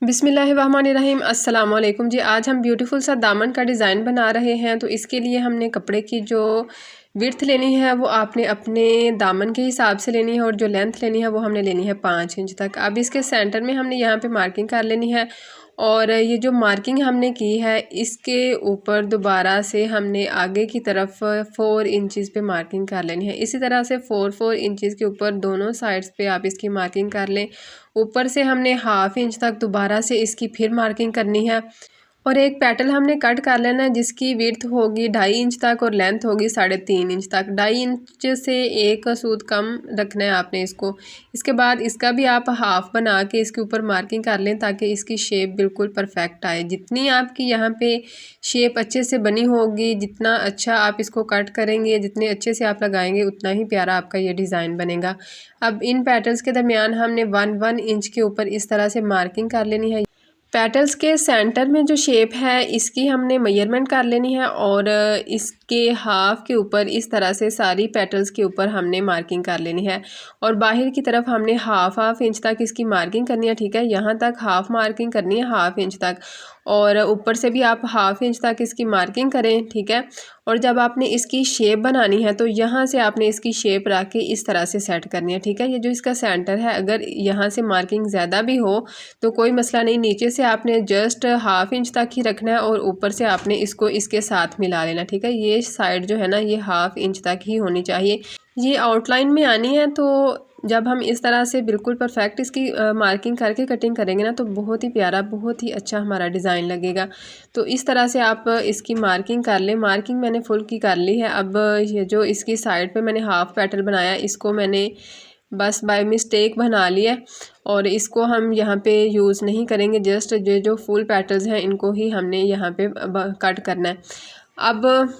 बिस्मिल्लाहिर्रहमानिर्रहीम अस्सलाम वालेकुम जी। आज हम ब्यूटीफुल सा दामन का डिज़ाइन बना रहे हैं। तो इसके लिए हमने कपड़े की जो विड्थ लेनी है वो आपने अपने दामन के हिसाब से लेनी है और जो लेंथ लेनी है वो हमने लेनी है 5 इंच तक। अब इसके सेंटर में हमने यहाँ पे मार्किंग कर लेनी है और ये जो मार्किंग हमने की है इसके ऊपर दोबारा से हमने आगे की तरफ 4 इंचज़ पे मार्किंग कर लेनी है। इसी तरह से 4 इंचज़ के ऊपर दोनों साइड्स पे आप इसकी मार्किंग कर लें। ऊपर से हमने हाफ इंच तक दोबारा से इसकी फिर मार्किंग करनी है और एक पेटल हमने कट कर लेना है जिसकी विड्थ होगी 2.5 इंच तक और लेंथ होगी 3.5 इंच तक। 2.5 इंच से एक सूद कम रखना है आपने इसको। इसके बाद इसका भी आप हाफ बना के इसके ऊपर मार्किंग कर लें ताकि इसकी शेप बिल्कुल परफेक्ट आए। जितनी आपकी यहाँ पे शेप अच्छे से बनी होगी, जितना अच्छा आप इसको कट करेंगे, जितने अच्छे से आप लगाएंगे, उतना ही प्यारा आपका ये डिज़ाइन बनेगा। अब इन पेटल्स के दरमियान हमने 1 इंच के ऊपर इस तरह से मार्किंग कर लेनी है। पेटल्स के सेंटर में जो शेप है इसकी हमने मेजरमेंट कर लेनी है और इसके हाफ के ऊपर इस तरह से सारी पेटल्स के ऊपर हमने मार्किंग कर लेनी है और बाहर की तरफ हमने हाफ इंच तक इसकी मार्किंग करनी है। ठीक है, यहाँ तक हाफ मार्किंग करनी है, हाफ इंच तक, और ऊपर से भी आप हाफ इंच तक इसकी मार्किंग करें। ठीक है, और जब आपने इसकी शेप बनानी है तो यहाँ से आपने इसकी शेप रख के इस तरह से सेट करनी है। ठीक है, ये जो इसका सेंटर है अगर यहाँ से मार्किंग ज़्यादा भी हो तो कोई मसला नहीं, नीचे से आपने जस्ट हाफ इंच तक ही रखना है और ऊपर से आपने इसको इसके साथ मिला लेना। ठीक है, ये साइड जो है ना ये हाफ इंच तक ही होनी चाहिए, ये आउटलाइन में आनी है। तो जब हम इस तरह से बिल्कुल परफेक्ट इसकी मार्किंग करके कटिंग करेंगे ना तो बहुत ही प्यारा, बहुत ही अच्छा हमारा डिज़ाइन लगेगा। तो इस तरह से आप इसकी मार्किंग कर लें। मार्किंग मैंने फुल की कर ली है। अब ये जो इसकी साइड पे मैंने हाफ पेटल बनाया इसको मैंने बस बाय मिस्टेक बना लिया और इसको हम यहाँ पे यूज़ नहीं करेंगे। जस्ट जो फुल पेटल्स हैं इनको ही हमने यहाँ पे कट करना है। अब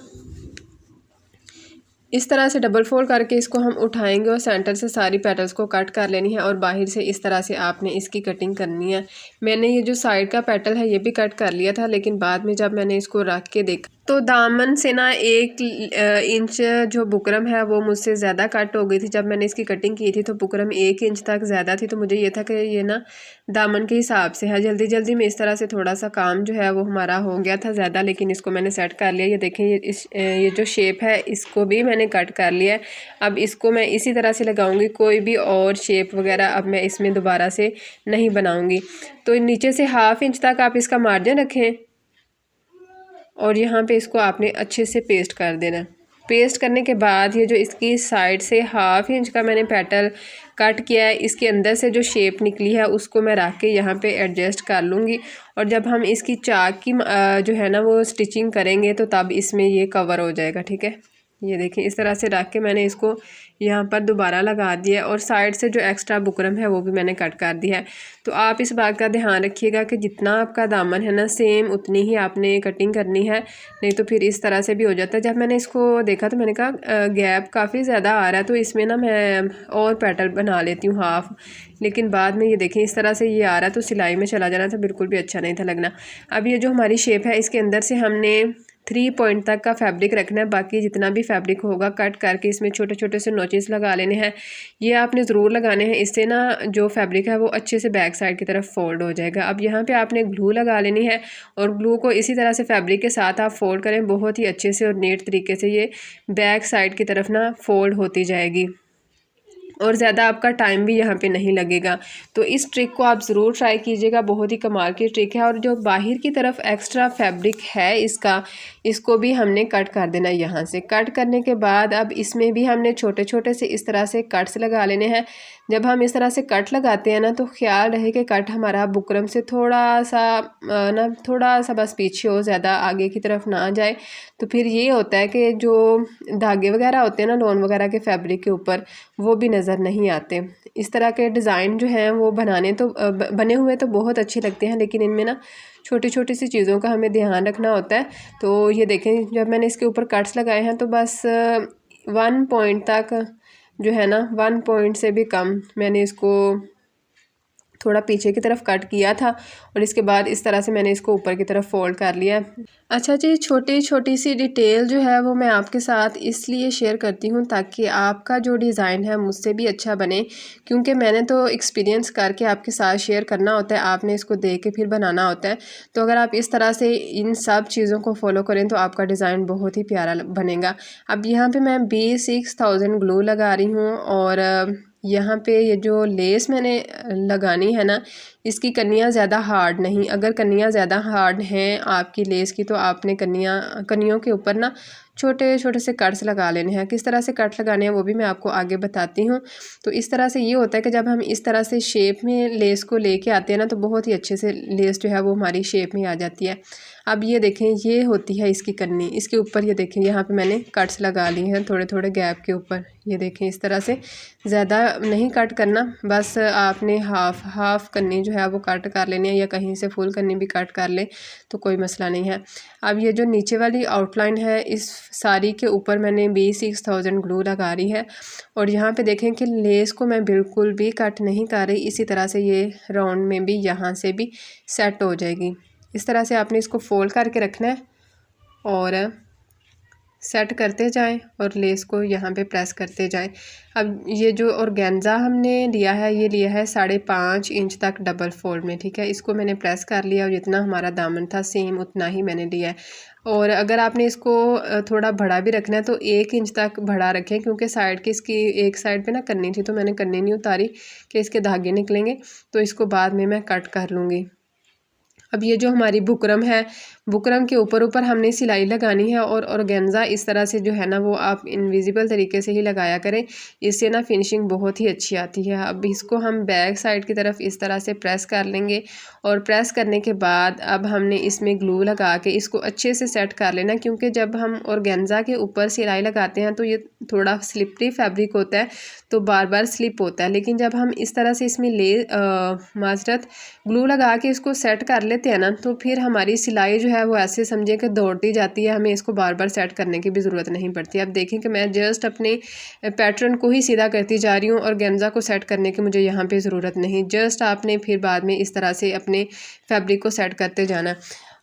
इस तरह से डबल फोल्ड करके इसको हम उठाएंगे और सेंटर से सारी पेटल्स को कट कर लेनी है और बाहर से इस तरह से आपने इसकी कटिंग करनी है। मैंने ये जो साइड का पेटल है ये भी कट कर लिया था, लेकिन बाद में जब मैंने इसको रख के देखा तो दामन से ना 1 इंच जो बुकरम है वो मुझसे ज़्यादा कट हो गई थी। जब मैंने इसकी कटिंग की थी तो बुकरम 1 इंच तक ज़्यादा थी, तो मुझे ये था कि ये ना दामन के हिसाब से है। जल्दी जल्दी में इस तरह से थोड़ा सा काम जो है वो हमारा हो गया था ज़्यादा, लेकिन इसको मैंने सेट कर लिया। ये देखें, ये जो शेप है इसको भी मैंने कट कर लिया है। अब इसको मैं इसी तरह से लगाऊंगी, कोई भी और शेप वगैरह अब मैं इसमें दोबारा से नहीं बनाऊंगी। तो नीचे से हाफ इंच तक आप इसका मार्जिन रखें और यहाँ पे इसको आपने अच्छे से पेस्ट कर देना। पेस्ट करने के बाद ये जो इसकी साइड से हाफ इंच का मैंने पेटल कट किया है इसके अंदर से जो शेप निकली है उसको मैं रख के यहाँ पे एडजस्ट कर लूँगी और जब हम इसकी चाक की जो है ना वो स्टिचिंग करेंगे तो तब इसमें ये कवर हो जाएगा। ठीक है, ये देखिए इस तरह से रख के मैंने इसको यहाँ पर दोबारा लगा दिया और साइड से जो एक्स्ट्रा बुकरम है वो भी मैंने कट कर दिया है। तो आप इस बात का ध्यान रखिएगा कि जितना आपका दामन है ना सेम उतनी ही आपने कटिंग करनी है, नहीं तो फिर इस तरह से भी हो जाता है। जब मैंने इसको देखा तो मैंने कहा गैप काफ़ी ज़्यादा आ रहा है तो इसमें ना मैं और पेटल बना लेती हूँ हाफ, लेकिन बाद में ये देखें इस तरह से ये आ रहा है तो सिलाई में चला जाना था, बिल्कुल भी अच्छा नहीं था लगना। अब ये जो हमारी शेप है इसके अंदर से हमने 3 पॉइंट तक का फैब्रिक रखना है, बाकी जितना भी फैब्रिक होगा कट करके इसमें छोटे छोटे से नोचेस लगा लेने हैं। ये आपने ज़रूर लगाने हैं, इससे ना जो फैब्रिक है वो अच्छे से बैक साइड की तरफ फोल्ड हो जाएगा। अब यहाँ पे आपने ग्लू लगा लेनी है और ग्लू को इसी तरह से फैब्रिक के साथ आप फोल्ड करें बहुत ही अच्छे से और नीट तरीके से, ये बैक साइड की तरफ ना फोल्ड होती जाएगी और ज़्यादा आपका टाइम भी यहाँ पे नहीं लगेगा। तो इस ट्रिक को आप ज़रूर ट्राई कीजिएगा, बहुत ही कमाल की ट्रिक है। और जो बाहर की तरफ एक्स्ट्रा फैब्रिक है इसको भी हमने कट कर देना है। यहाँ से कट करने के बाद अब इसमें भी हमने छोटे छोटे से इस तरह से कट्स लगा लेने हैं। जब हम इस तरह से कट लगाते हैं ना तो ख्याल रहे कि कट हमारा बुकरम से थोड़ा सा बस पीछे हो, ज़्यादा आगे की तरफ ना जाए। तो फिर ये होता है कि जो धागे वगैरह होते हैं ना लोन वगैरह के फैब्रिक के ऊपर वो भी नज़र नहीं आते। इस तरह के डिज़ाइन जो हैं वो बने हुए तो बहुत अच्छे लगते हैं, लेकिन इनमें ना छोटी छोटी सी चीज़ों का हमें ध्यान रखना होता है। तो ये देखें जब मैंने इसके ऊपर कट्स लगाए हैं तो बस 1 पॉइंट तक जो है ना 1 पॉइंट से भी कम मैंने इसको थोड़ा पीछे की तरफ कट किया था और इसके बाद इस तरह से मैंने इसको ऊपर की तरफ फोल्ड कर लिया। अच्छा जी, छोटी छोटी सी डिटेल जो है वो मैं आपके साथ इसलिए शेयर करती हूँ ताकि आपका जो डिज़ाइन है मुझसे भी अच्छा बने, क्योंकि मैंने तो एक्सपीरियंस करके आपके साथ शेयर करना होता है, आपने इसको देख के फिर बनाना होता है। तो अगर आप इस तरह से इन सब चीज़ों को फॉलो करें तो आपका डिज़ाइन बहुत ही प्यारा बनेगा। अब यहाँ पर मैं B6000 ग्लू लगा रही हूँ और यहाँ पे ये जो लेस मैंने लगानी है ना, इसकी कन्नियाँ ज़्यादा हार्ड नहीं, अगर कन्नियाँ ज़्यादा हार्ड हैं आपकी लेस की तो आपने कन्नियों के ऊपर ना छोटे छोटे से कट्स लगा लेने हैं। किस तरह से कट लगाने हैं वो भी मैं आपको आगे बताती हूँ। तो इस तरह से ये होता है कि जब हम इस तरह से शेप में लेस को लेके आते हैं ना तो बहुत ही अच्छे से लेस जो है वो हमारी शेप में आ जाती है। अब ये देखें, ये होती है इसकी कन्नी, इसके ऊपर ये देखें यहाँ पे मैंने कट्स लगा लिए हैं थोड़े थोड़े गैप के ऊपर। ये देखें इस तरह से, ज़्यादा नहीं कट करना, बस आपने हाफ कन्नी जो है वो कट कर लेनी है या कहीं से फुल कन्नी भी कट कर ले तो कोई मसला नहीं है। अब ये जो नीचे वाली आउटलाइन है इस साड़ी के ऊपर मैंने B6000 ग्लू लगा रही है और यहाँ पे देखें कि लेस को मैं बिल्कुल भी कट नहीं कर रही, इसी तरह से ये राउंड में भी यहाँ से भी सेट हो जाएगी। इस तरह से आपने इसको फोल्ड करके रखना है और सेट करते जाएं और लेस को यहाँ पे प्रेस करते जाएं। अब ये जो ऑर्गेन्जा हमने लिया है ये लिया है 5.5 इंच तक डबल फोल्ड में, ठीक है। इसको मैंने प्रेस कर लिया और जितना हमारा दामन था सेम उतना ही मैंने लिया है। और अगर आपने इसको थोड़ा बड़ा भी रखना है तो 1 इंच तक बड़ा रखें, क्योंकि साइड की इसकी एक साइड पे ना करनी थी तो मैंने करनी नहीं उतारी कि इसके धागे निकलेंगे, तो इसको बाद में मैं कट कर लूँगी। अब ये जो हमारी बुकरम है, बुकरम के ऊपर हमने सिलाई लगानी है और ऑर्गेन्जा इस तरह से जो है ना वो आप इनविजिबल तरीके से ही लगाया करें, इससे ना फिनिशिंग बहुत ही अच्छी आती है। अब इसको हम बैक साइड की तरफ इस तरह से प्रेस कर लेंगे और प्रेस करने के बाद अब हमने इसमें ग्लू लगा के इसको अच्छे से सेट कर लेना, क्योंकि जब हम ऑर्गेन्जा के ऊपर सिलाई लगाते हैं तो ये थोड़ा स्लिपरी फैब्रिक होता है तो बार बार स्लिप होता है, लेकिन जब हम इस तरह से इसमें माजरत ग्लू लगा के इसको सेट कर लेते हैं ना तो फिर हमारी सिलाई जो है वो ऐसे समझे कि दौड़ती जाती है, हमें इसको बार बार सेट करने की भी ज़रूरत नहीं पड़ती। अब देखें कि मैं जस्ट अपने पैटर्न को ही सीधा करती जा रही हूँ और ऑर्गेन्जा को सेट करने की मुझे यहाँ पे ज़रूरत नहीं, जस्ट आपने फिर बाद में इस तरह से अपने फैब्रिक को सेट करते जाना।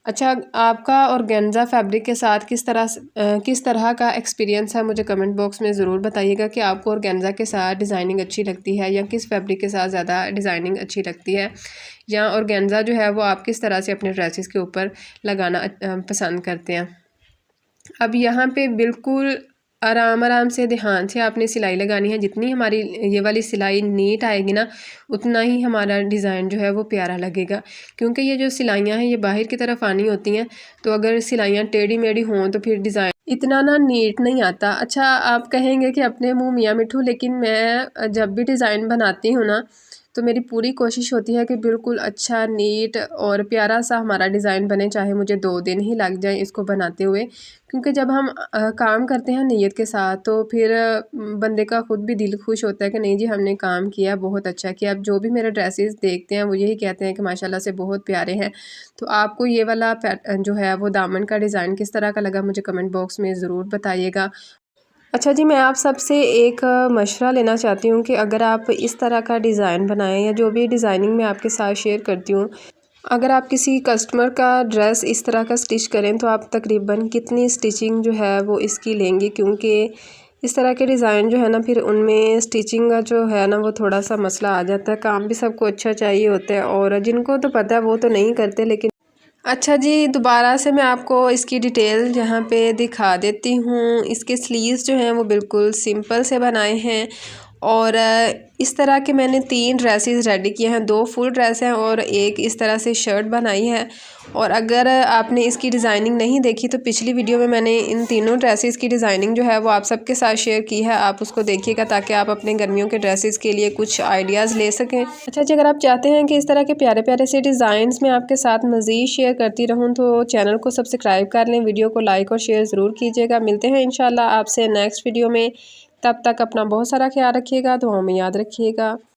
अच्छा, आपका ऑर्गेन्जा फैब्रिक के साथ किस तरह का एक्सपीरियंस है मुझे कमेंट बॉक्स में ज़रूर बताइएगा कि आपको ऑर्गेन्जा के साथ डिज़ाइनिंग अच्छी लगती है या किस फैब्रिक के साथ ज़्यादा डिज़ाइनिंग अच्छी लगती है, या ऑर्गेन्जा जो है वो आप किस तरह से अपने ड्रेसेस के ऊपर लगाना पसंद करते हैं। अब यहाँ पे बिल्कुल आराम से ध्यान से आपने सिलाई लगानी है, जितनी हमारी ये वाली सिलाई नीट आएगी ना उतना ही हमारा डिज़ाइन जो है वो प्यारा लगेगा, क्योंकि ये जो सिलाइयाँ हैं ये बाहर की तरफ आनी होती हैं, तो अगर सिलाइयाँ टेढ़ी मेढ़ी हों तो फिर डिज़ाइन इतना ना नीट नहीं आता। अच्छा, आप कहेंगे कि अपने मुँह मियाँ मिठू, लेकिन मैं जब भी डिज़ाइन बनाती हूँ ना तो मेरी पूरी कोशिश होती है कि बिल्कुल अच्छा नीट और प्यारा सा हमारा डिज़ाइन बने, चाहे मुझे 2 दिन ही लग जाए इसको बनाते हुए, क्योंकि जब हम काम करते हैं नीयत के साथ तो फिर बंदे का खुद भी दिल खुश होता है कि नहीं जी हमने काम किया, बहुत अच्छा किया। अब जो भी मेरे ड्रेसेस देखते हैं वो यही कहते हैं कि माशाल्लाह से बहुत प्यारे हैं। तो आपको ये वाला जो है वो दामन का डिज़ाइन किस तरह का लगा मुझे कमेंट बॉक्स में ज़रूर बताइएगा। अच्छा जी, मैं आप सबसे एक मशवरा लेना चाहती हूँ कि अगर आप इस तरह का डिज़ाइन बनाएं या जो भी डिज़ाइनिंग मैं आपके साथ शेयर करती हूँ, अगर आप किसी कस्टमर का ड्रेस इस तरह का स्टिच करें तो आप तकरीबन कितनी स्टिचिंग जो है वो इसकी लेंगे, क्योंकि इस तरह के डिज़ाइन जो है ना फिर उनमें स्टिचिंग का जो है ना वो थोड़ा सा मसला आ जाता है। काम भी सबको अच्छा चाहिए होता है और जिनको तो पता है वो तो नहीं करते, लेकिन अच्छा जी, दोबारा से मैं आपको इसकी डिटेल यहाँ पे दिखा देती हूँ। इसके स्लीव्स जो हैं वो बिल्कुल सिंपल से बनाए हैं और इस तरह के मैंने 3 ड्रेसेस रेडी किए हैं, 2 फुल ड्रेस हैं और एक इस तरह से शर्ट बनाई है। और अगर आपने इसकी डिज़ाइनिंग नहीं देखी तो पिछली वीडियो में मैंने इन तीनों ड्रेसेस की डिज़ाइनिंग जो है वो आप सबके साथ शेयर की है, आप उसको देखिएगा ताकि आप अपने गर्मियों के ड्रेसेस के लिए कुछ आइडियाज़ ले सकें। अच्छा जी, अगर आप चाहते हैं कि इस तरह के प्यारे प्यारे से डिज़ाइंस मैं आपके साथ मज़ीद शेयर करती रहूँ तो चैनल को सब्सक्राइब कर लें, वीडियो को लाइक और शेयर ज़रूर कीजिएगा। मिलते हैं इंशाल्लाह आपसे नेक्स्ट वीडियो में, तब तक अपना बहुत सारा ख्याल रखिएगा, दुआओं में याद रखिएगा।